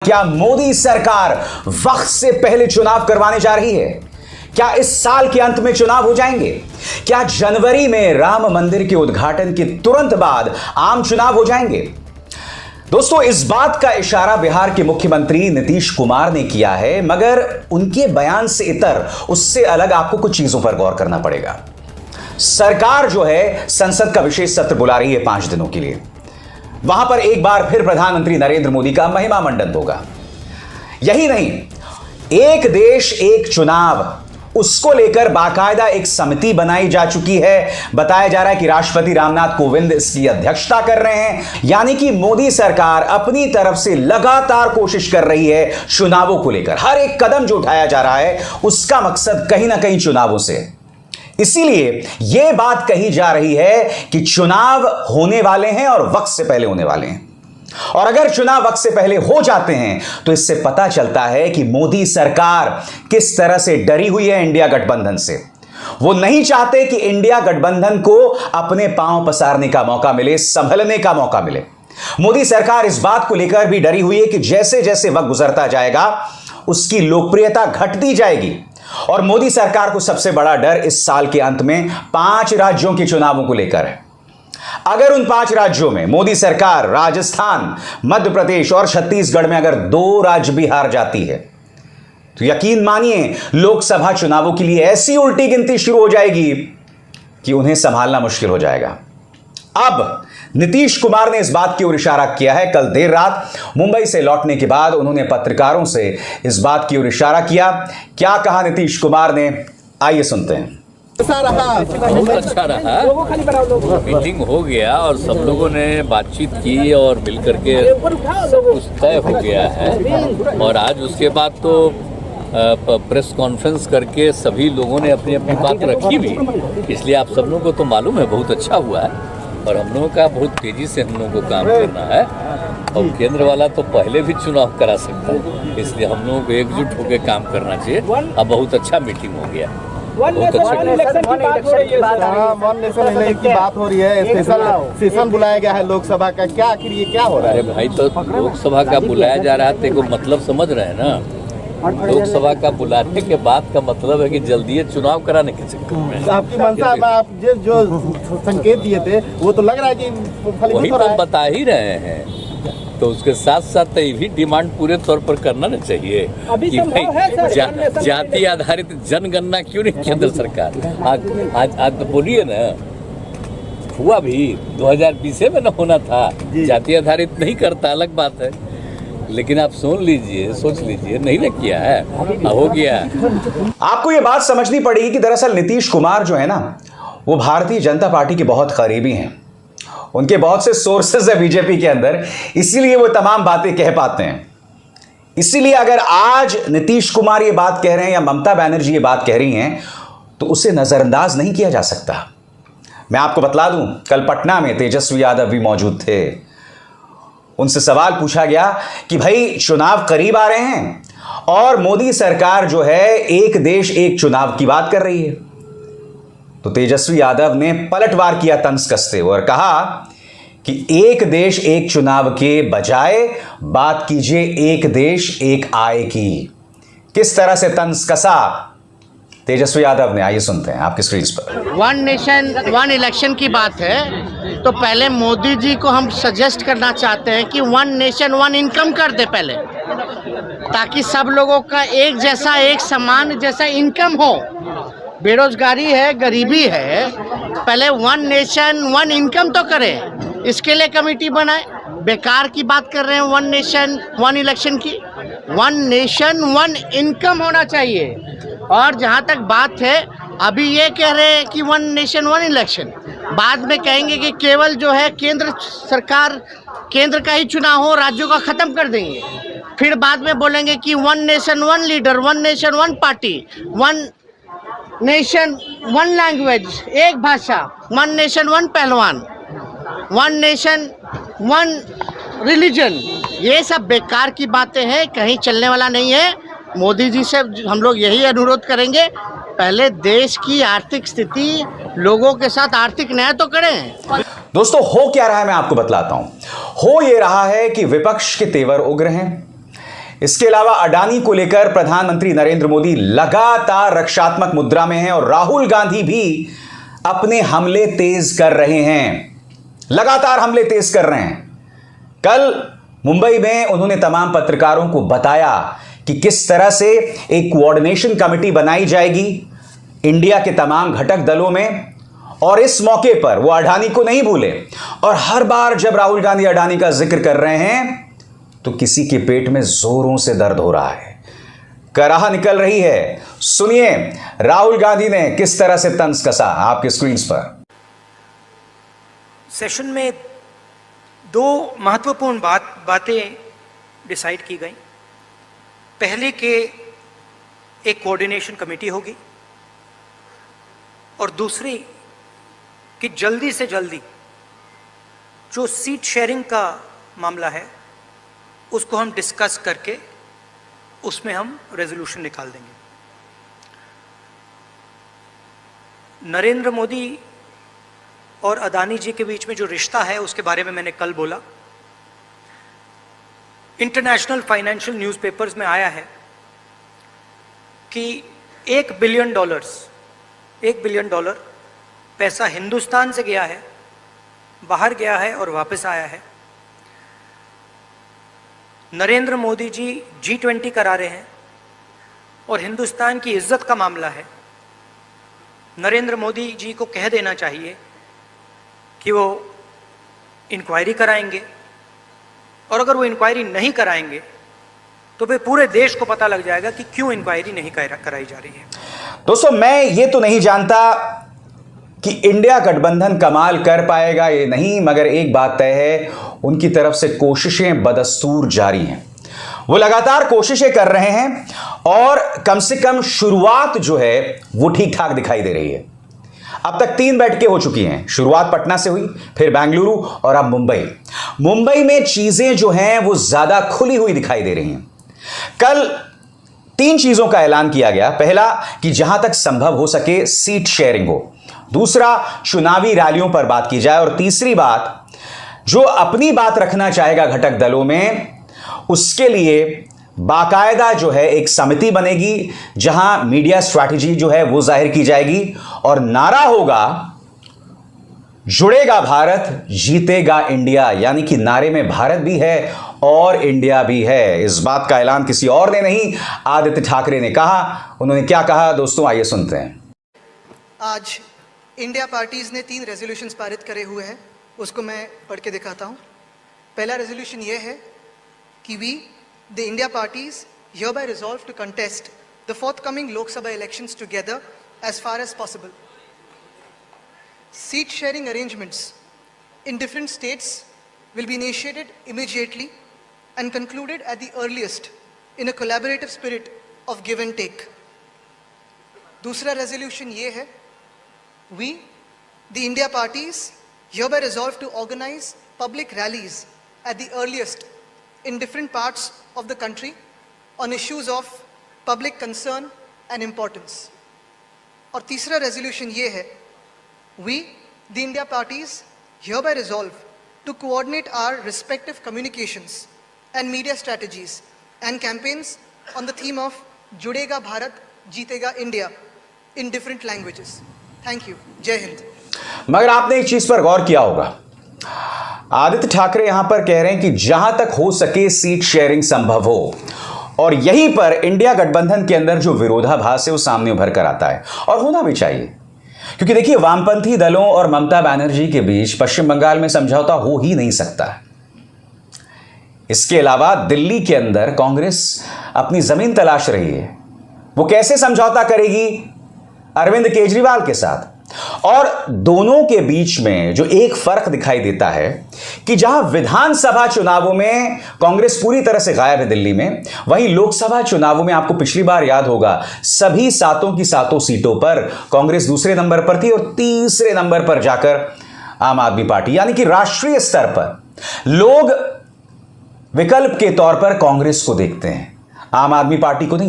क्या मोदी सरकार वक्त से पहले चुनाव करवाने जा रही है? क्या इस साल के अंत में चुनाव हो जाएंगे? क्या जनवरी में राम मंदिर के उद्घाटन के तुरंत बाद आम चुनाव हो जाएंगे? दोस्तों, इस बात का इशारा बिहार के मुख्यमंत्री नीतीश कुमार ने किया है, मगर उनके बयान से इतर उससे अलग आपको कुछ चीजों पर गौर करना पड़ेगा। सरकार जो है संसद का विशेष सत्र बुला रही है 5 दिनों के लिए। वहां पर एक बार फिर प्रधानमंत्री नरेंद्र मोदी का महिमा मंडन होगा। यही नहीं, एक देश एक चुनाव, उसको लेकर बाकायदा एक समिति बनाई जा चुकी है। बताया जा रहा है कि राष्ट्रपति रामनाथ कोविंद इसकी अध्यक्षता कर रहे हैं। यानी कि मोदी सरकार अपनी तरफ से लगातार कोशिश कर रही है चुनावों को लेकर। हर एक कदम जो उठाया जा रहा है उसका मकसद कहीं ना कहीं चुनावों से। इसीलिए यह बात कही जा रही है कि चुनाव होने वाले हैं और वक्त से पहले होने वाले हैं। और अगर चुनाव वक्त से पहले हो जाते हैं तो इससे पता चलता है कि मोदी सरकार किस तरह से डरी हुई है इंडिया गठबंधन से। वो नहीं चाहते कि इंडिया गठबंधन को अपने पांव पसारने का मौका मिले, संभलने का मौका मिले। मोदी सरकार इस बात को लेकर भी डरी हुई है कि जैसे जैसे वक्त गुजरता जाएगा उसकी लोकप्रियता घटती जाएगी। और मोदी सरकार को सबसे बड़ा डर इस साल के अंत में 5 राज्यों के चुनावों को लेकर है। अगर उन 5 राज्यों में मोदी सरकार राजस्थान, मध्य प्रदेश और छत्तीसगढ़ में अगर 2 राज्य भी हार जाती है तो यकीन मानिए लोकसभा चुनावों के लिए ऐसी उल्टी गिनती शुरू हो जाएगी कि उन्हें संभालना मुश्किल हो जाएगा। अब नीतीश कुमार ने इस बात की ओर इशारा किया है। कल देर रात मुंबई से लौटने के बाद उन्होंने पत्रकारों से इस बात की ओर इशारा किया। क्या कहा नीतीश कुमार ने, आइए सुनते हैं। बहुत अच्छा रहा, मीटिंग हो गया और सब लोगों ने बातचीत की और मिलकर के सब कुछ तय हो गया है। और आज उसके बाद तो प्रेस कॉन्फ्रेंस करके सभी लोगों ने अपनी अपनी बात रखी भी, इसलिए आप सब लोगों को तो मालूम है बहुत अच्छा हुआ है। और हम लोगों का बहुत तेजी से हम लोगों को काम करना है और केंद्र वाला तो पहले भी चुनाव करा सकता है, इसलिए हम लोगों को एकजुट होकर काम करना चाहिए। अब बहुत अच्छा मीटिंग हो गया, बहुत अच्छा की बात हो रही है। सेशन बुलाया गया है लोकसभा का, क्या आखिर ये क्या हो रहा है? अरे भाई, तो लोकसभा का बुलाया जा रहा है तो मतलब समझ रहे हैं ना। लोकसभा का बुलाने के बाद का मतलब है कि जल्दी चुनाव कराने के चक्कर में आपकी मंशा में आप जो संकेत दिए थे वो तो लग रहा है कि वही तो बता ही रहे हैं। तो उसके साथ साथ ये भी डिमांड पूरे तौर पर करना ना चाहिए कि भाई जाति आधारित जनगणना क्यों नहीं केंद्र सरकार आज तो बोलिए ना, हुआ भी 2020 में ना होना था। जाति आधारित नहीं करता, अलग बात है, लेकिन आप सुन लीजिए, सोच लीजिए, नहीं ना किया है, हो गया। आपको यह बात समझनी पड़ेगी कि दरअसल नीतीश कुमार जो है ना, वो भारतीय जनता पार्टी के बहुत करीबी हैं। उनके बहुत से सोर्सेज है बीजेपी के अंदर, इसीलिए वो तमाम बातें कह पाते हैं। इसीलिए अगर आज नीतीश कुमार ये बात कह रहे हैं या ममता बनर्जी ये बात कह रही हैं तो उसे नजरअंदाज नहीं किया जा सकता। मैं आपको बतला दूं, कल पटना में तेजस्वी यादव भी मौजूद थे। उनसे सवाल पूछा गया कि भाई चुनाव करीब आ रहे हैं और मोदी सरकार जो है एक देश एक चुनाव की बात कर रही है। तो तेजस्वी यादव ने पलटवार किया तंज कसते हुए और कहा कि एक देश एक चुनाव के बजाय बात कीजिए एक देश एक आय की। किस तरह से तंज कसा तेजस्वी यादव ने, आइए सुनते हैं आपकी स्क्रीन पर। 1 नेशन 1 इलेक्शन की बात है तो पहले मोदी जी को हम सजेस्ट करना चाहते हैं कि 1 नेशन 1 इनकम कर दे पहले, ताकि सब लोगों का एक जैसा, एक समान जैसा इनकम हो। बेरोजगारी है, गरीबी है, पहले 1 नेशन 1 इनकम तो करें, इसके लिए कमेटी बनाए। बेकार की बात कर रहे हैं 1 नेशन 1 इलेक्शन की। 1 नेशन 1 इनकम होना चाहिए। और जहाँ तक बात है, अभी ये कह रहे हैं कि 1 नेशन 1 इलेक्शन, बाद में कहेंगे कि केवल जो है केंद्र सरकार, केंद्र का ही चुनाव हो, राज्यों का ख़त्म कर देंगे। फिर बाद में बोलेंगे कि 1 nation 1 leader, 1 nation 1 party, 1 nation 1 language, एक भाषा, 1 नेशन 1 पहलवान, 1 नेशन 1 रिलीजन। ये सब बेकार की बातें हैं, कहीं चलने वाला नहीं है। मोदी जी से हम लोग यही अनुरोध करेंगे, पहले देश की आर्थिक स्थिति, लोगों के साथ आर्थिक न्याय तो करें। दोस्तों, हो क्या रहा है मैं आपको बतलाता हूं। हो ये रहा है कि विपक्ष के तेवर उग्र हैं। इसके अलावा अडानी को लेकर प्रधानमंत्री नरेंद्र मोदी लगातार रक्षात्मक मुद्रा में हैं और राहुल गांधी भी अपने हमले तेज कर रहे हैं, लगातार हमले तेज कर रहे हैं। कल मुंबई में उन्होंने तमाम पत्रकारों को बताया कि किस तरह से एक कोऑर्डिनेशन कमेटी बनाई जाएगी इंडिया के तमाम घटक दलों में, और इस मौके पर वो अडानी को नहीं भूले। और हर बार जब राहुल गांधी अडानी का जिक्र कर रहे हैं तो किसी के पेट में जोरों से दर्द हो रहा है, कराह निकल रही है। सुनिए राहुल गांधी ने किस तरह से तंज कसा आपके स्क्रीन पर। सेशन में दो महत्वपूर्ण बातें डिसाइड की गई। पहले के एक कोऑर्डिनेशन कमेटी होगी और दूसरी कि जल्दी से जल्दी जो सीट शेयरिंग का मामला है उसको हम डिस्कस करके उसमें हम रेजोल्यूशन निकाल देंगे। नरेंद्र मोदी और अदानी जी के बीच में जो रिश्ता है उसके बारे में मैंने कल बोला। इंटरनेशनल फाइनेंशियल न्यूज़पेपर्स में आया है कि $1 बिलियन पैसा हिंदुस्तान से गया है, बाहर गया है और वापस आया है। नरेंद्र मोदी जी G20 करा रहे हैं और हिंदुस्तान की इज्जत का मामला है। नरेंद्र मोदी जी को कह देना चाहिए कि वो इंक्वायरी कराएंगे, और अगर वो इंक्वायरी नहीं कराएंगे तो फिर पूरे देश को पता लग जाएगा कि क्यों इंक्वायरी नहीं कराई जा रही है। दोस्तों, मैं ये तो नहीं जानता कि इंडिया गठबंधन कमाल कर पाएगा ये नहीं, मगर एक बात तय है, उनकी तरफ से कोशिशें बदस्तूर जारी हैं। वो लगातार कोशिशें कर रहे हैं और कम से कम शुरुआत जो है वो ठीक ठाक दिखाई दे रही है। अब तक 3 बैठकें हो चुकी हैं। शुरुआत पटना से हुई, फिर बेंगलुरु और अब मुंबई में चीजें जो हैं वो ज्यादा खुली हुई दिखाई दे रही हैं। कल 3 चीजों का ऐलान किया गया। पहला कि जहां तक संभव हो सके सीट शेयरिंग हो, दूसरा चुनावी रैलियों पर बात की जाए, और तीसरी बात जो अपनी बात रखना चाहेगा घटक दलों में उसके लिए बाकायदा जो है एक समिति बनेगी जहां मीडिया स्ट्रैटेजी जो है वो जाहिर की जाएगी, और नारा होगा जुड़ेगा भारत जीतेगा इंडिया, यानी कि नारे में भारत भी है और इंडिया भी है। इस बात का ऐलान किसी और ने नहीं, आदित्य ठाकरे ने कहा। उन्होंने क्या कहा दोस्तों, आइए सुनते हैं। आज इंडिया पार्टीज ने 3 रेजोल्यूशंस पारित करे हुए हैं, उसको मैं पढ़ के दिखाता हूं। पहला रेजोल्यूशन ये है कि we the India parties hereby resolve to contest the forthcoming Lok Sabha elections together as far as possible. Seat sharing arrangements in different states will be initiated immediately and concluded at the earliest in a collaborative spirit of give and take. दूसरा resolution ये है, we the India parties hereby resolve to organize public rallies at the earliest in different parts of the country on issues of public concern and importance. और तीसरा resolution ये है, we the India parties hereby resolve to coordinate our respective communications and media strategies and campaigns on the theme of जुड़ेगा भारत जीतेगा India in different languages. Thank you. जय हिंद। मगर आपने एक चीज पर गौर किया होगा, आदित्य ठाकरे यहां पर कह रहे हैं कि जहां तक हो सके सीट शेयरिंग संभव हो, और यहीं पर इंडिया गठबंधन के अंदर जो विरोधाभास है वो सामने उभर कर आता है, और होना भी चाहिए। क्योंकि देखिए, वामपंथी दलों और ममता बनर्जी के बीच पश्चिम बंगाल में समझौता हो ही नहीं सकता। इसके अलावा दिल्ली के अंदर कांग्रेस अपनी जमीन तलाश रही है। वो कैसे समझौता करेगी अरविंद केजरीवाल के साथ? और दोनों के बीच में जो एक फर्क दिखाई देता है कि जहां विधानसभा चुनावों में कांग्रेस पूरी तरह से गायब है दिल्ली में, वहीं लोकसभा चुनावों में आपको पिछली बार याद होगा सभी 7 की 7 सीटों पर कांग्रेस दूसरे नंबर पर थी, और तीसरे नंबर पर जाकर आम आदमी पार्टी, यानी कि राष्ट्रीय स्तर पर लोग विकल्प के तौर पर कांग्रेस को देखते हैं, आम आदमी पार्टी को नहीं।